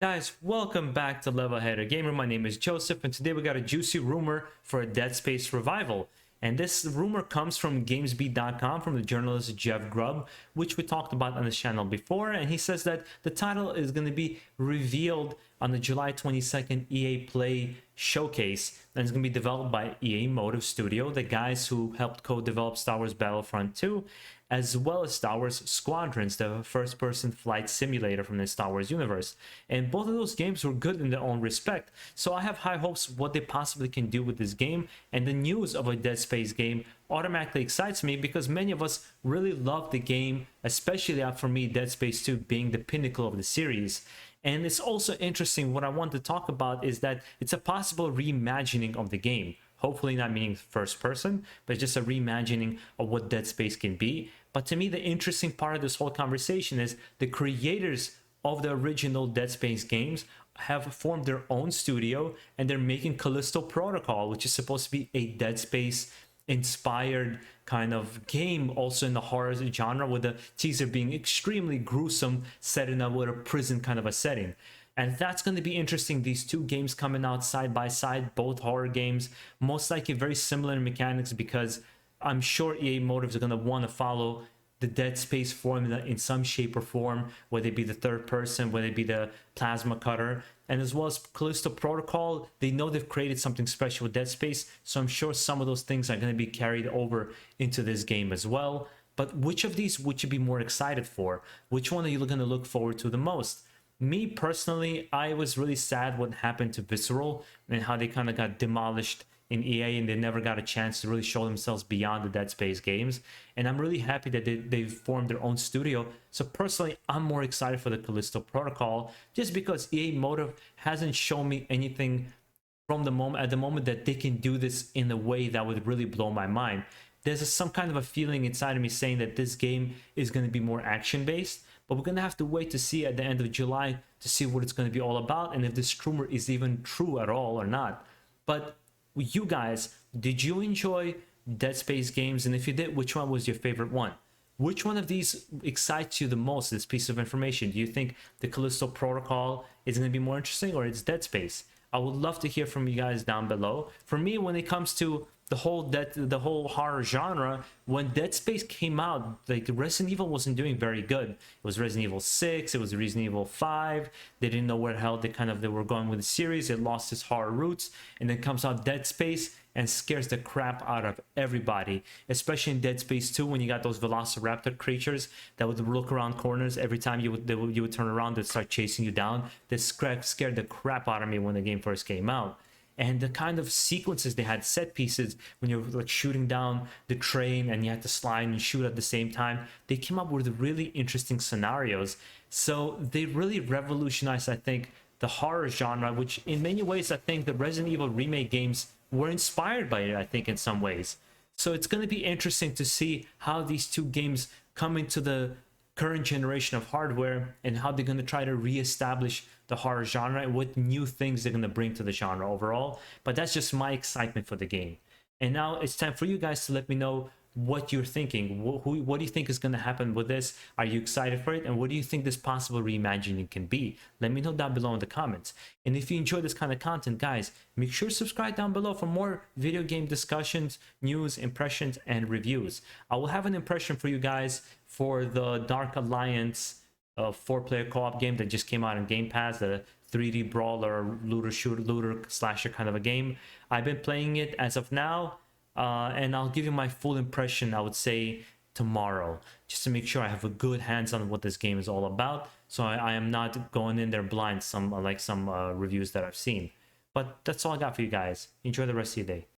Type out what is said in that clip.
Guys, welcome back to Level Header Gamer. My name is Joseph, and today we got a juicy rumor for a Dead Space revival. And this rumor comes from GamesBeat.com from the journalist Jeff Grubb, which we talked about on this channel before. And he says that the title is going to be revealed on the July 22nd EA Play showcase, and it's going to be developed by EA Motive Studio, the guys who helped co-develop Star Wars Battlefront 2, as well as Star Wars Squadrons, the first-person flight simulator from the Star Wars universe. And both of those games were good in their own respect, so I have high hopes what they possibly can do with this game, and the news of a Dead Space game automatically excites me because many of us really love the game, especially for me, Dead Space 2 being the pinnacle of the series. And it's also interesting, what I want to talk about is that it's a possible reimagining of the game. Hopefully not meaning first person, but just a reimagining of what Dead Space can be. But to me, the interesting part of this whole conversation is the creators of the original Dead Space games have formed their own studio, and they're making Callisto Protocol, which is supposed to be a Dead Space inspired kind of game, also in the horror genre, with the teaser being extremely gruesome, set in a prison kind of a setting. And that's going to be interesting. These two games coming out side by side, both horror games, most likely very similar in mechanics, because I'm sure EA Motives are going to want to follow the Dead Space formula in some shape or form, whether it be the third person, whether it be the plasma cutter, and as well as Callisto Protocol. They know they've created something special with Dead Space, so I'm sure some of those things are going to be carried over into this game as well. But which of these would you be more excited for? Which one are you going to look forward to the most? Me personally, I was really sad what happened to Visceral and how they kind of got demolished in EA, and they never got a chance to really show themselves beyond the Dead Space games. And I'm really happy that they've formed their own studio. So personally, I'm more excited for the Callisto Protocol, just because EA Motive hasn't shown me anything from the moment at the moment that they can do this in a way that would really blow my mind. There's some kind of a feeling inside of me saying that this game is going to be more action based, but we're going to have to wait to see at the end of July to see what it's going to be all about, and if this rumor is even true at all or not. But you guys, did you enjoy Dead Space games? And if you did, which one was your favorite one? Which one of these excites you the most, this piece of information? Do you think the Callisto Protocol is going to be more interesting, or it's Dead Space? I would love to hear from you guys down below. For me, when it comes to the whole horror genre, when Dead Space came out, like, Resident Evil wasn't doing very good. It was Resident Evil 6, it was Resident Evil 5. They didn't know where the hell they were going with the series. It lost its horror roots, and then comes out Dead Space and scares the crap out of everybody, especially in Dead Space 2, when you got those velociraptor creatures that would look around corners. Every time you would turn around, they'd start chasing you down. This scared the crap out of me when the game first came out. And the kind of sequences they had, set pieces, when you're like shooting down the train and you had to slide and shoot at the same time, they came up with really interesting scenarios. So they really revolutionized, I think, the horror genre, which in many ways, I think the Resident Evil remake games were inspired by it, I think, in some ways. So it's going to be interesting to see how these two games come into the current generation of hardware, and how they're going to try to reestablish the horror genre and what new things they're going to bring to the genre overall. But that's just my excitement for the game. And now it's time for you guys to let me know what you're thinking. What do you think is going to happen with this? Are you excited for it? And what do you think this possible reimagining can be? Let me know down below in the comments. And if you enjoy this kind of content, guys, make sure to subscribe down below for more video game discussions, news, impressions, and reviews. I will have an impression for you guys for the Dark Alliance 4-player co-op game that just came out on Game Pass, the 3D brawler, looter slasher kind of a game. I've been playing it as of now, and I'll give you my full impression, I would say, tomorrow, just to make sure I have a good hands on what this game is all about, so I am not going in there blind, like some reviews that I've seen. But that's all I got for you guys. Enjoy the rest of your day.